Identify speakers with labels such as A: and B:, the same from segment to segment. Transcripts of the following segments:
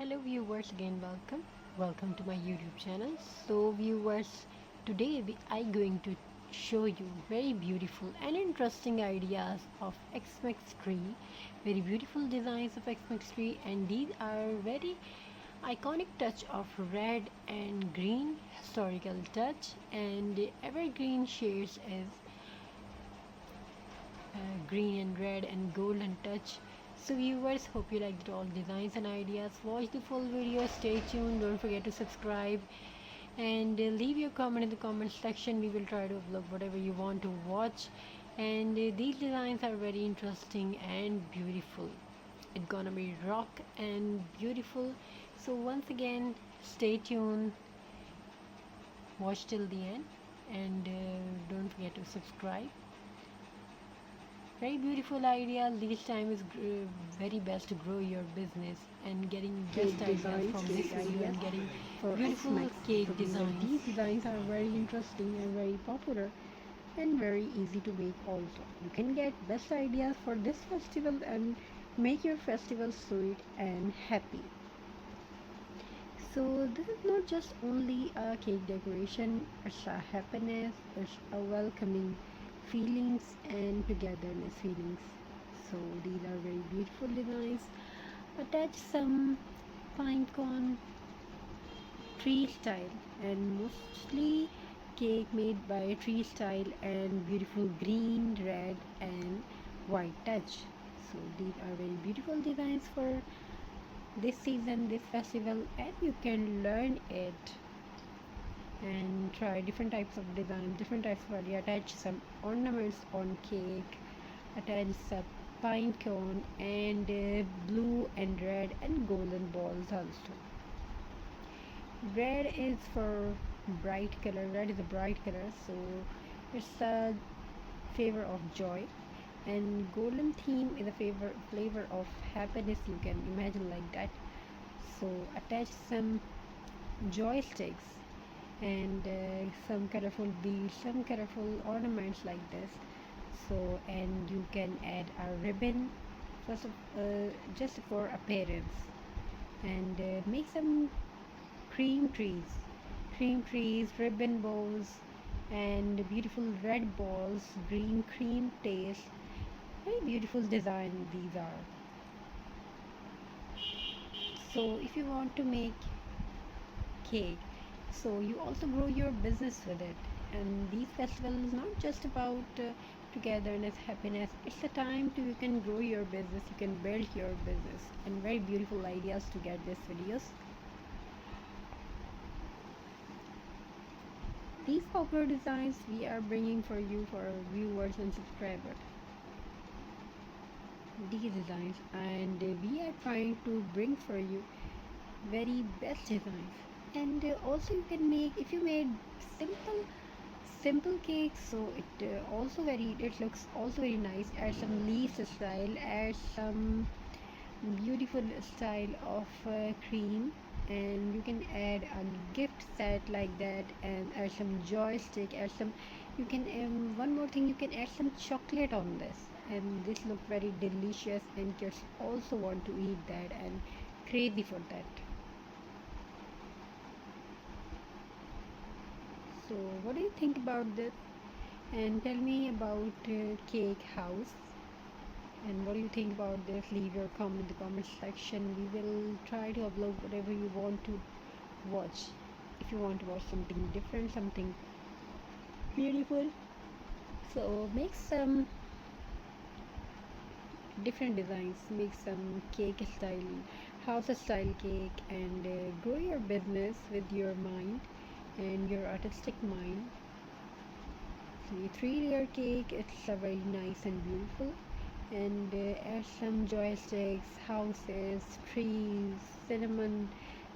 A: Hello viewers, again welcome to my YouTube channel. So viewers, today I going to show you very beautiful and interesting ideas of Xmas tree, very beautiful designs of Xmas tree, and these are very iconic touch of red and green historical touch, and evergreen shades as green and red and golden touch. So viewers, hope you liked all designs and ideas. Watch the full video, stay tuned, don't forget to subscribe, and leave your comment in the comment section. We will try to upload whatever you want to watch, and these designs are very interesting and beautiful. It's gonna be rock and beautiful. So once again, stay tuned, watch till the end, and don't forget to subscribe. Very beautiful idea. This time is very best to grow your business and getting best ideas from this video and getting
B: for
A: beautiful
B: Xmas.
A: cake
B: So
A: designs.
B: these designs are very interesting and very popular and very easy to make also. You can get best ideas for this festival and make your festival sweet and happy. So this is not just only a cake decoration, it's a happiness, it's a welcoming feelings and togetherness feelings. So these are very beautiful designs. Attach some pine cone tree style and mostly cake made by tree style and beautiful green, red and white touch. So these are very beautiful designs for this season, this festival, and you can learn it and try different types of designs, different types of idea. Attach some ornaments on cake, attach some pine cone and blue and red and golden balls also. Red is for bright color, red is a bright color, so it's a favor of joy, and golden theme is a flavor of happiness, you can imagine like that. So attach some joysticks and some colorful beads, some colorful ornaments like this. So and you can add a ribbon just for appearance, and make some cream trees, ribbon bows, and beautiful red balls, green cream taste. Very beautiful design these are. So if you want to make cake, so you also grow your business with it. And these festivals is not just about togetherness, happiness. It's a time to you can grow your business, you can build your business, and very beautiful ideas to get these videos. These popular designs we are bringing for you, for our viewers and subscribers. These designs, and we are trying to bring for you very best designs. And also you can make, if you made simple cakes, so it looks also very nice. Add some leaves style, add some beautiful style of cream, and you can add a gift set like that, and add some joystick, add some, you can one more thing, you can add some chocolate on this, and this look very delicious, and kids also want to eat that and crazy for that. So what do you think about this, and tell me about cake house, and what do you think about this? Leave your comment in the comment section. We will try to upload whatever you want to watch. If you want to watch something different, something beautiful, so make some different designs, make some cake style, house style cake, and grow your business with your mind and your artistic mind. The 3-layer cake, it's a very nice and beautiful, and add some joysticks, houses, trees, cinnamon,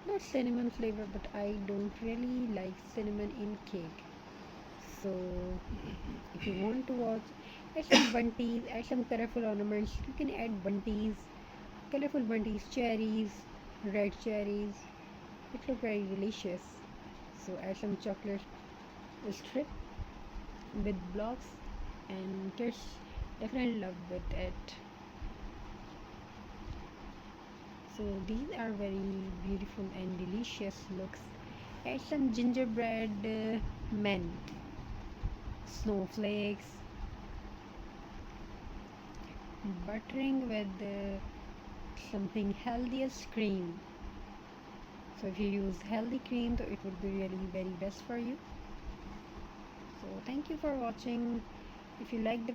B: not cinnamon flavor, but I don't really like cinnamon in cake. So if you want to watch, add some bunties, add some colorful ornaments. You can add bunties, colorful bunties, cherries, red cherries. It looks very delicious. So add some chocolate strip with blocks, and kids definitely love with it. So these are very beautiful and delicious looks. Add some gingerbread men, snowflakes, buttering with something healthy as cream. So if you use healthy cream, so it would be really very best for you. So thank you for watching. If you like the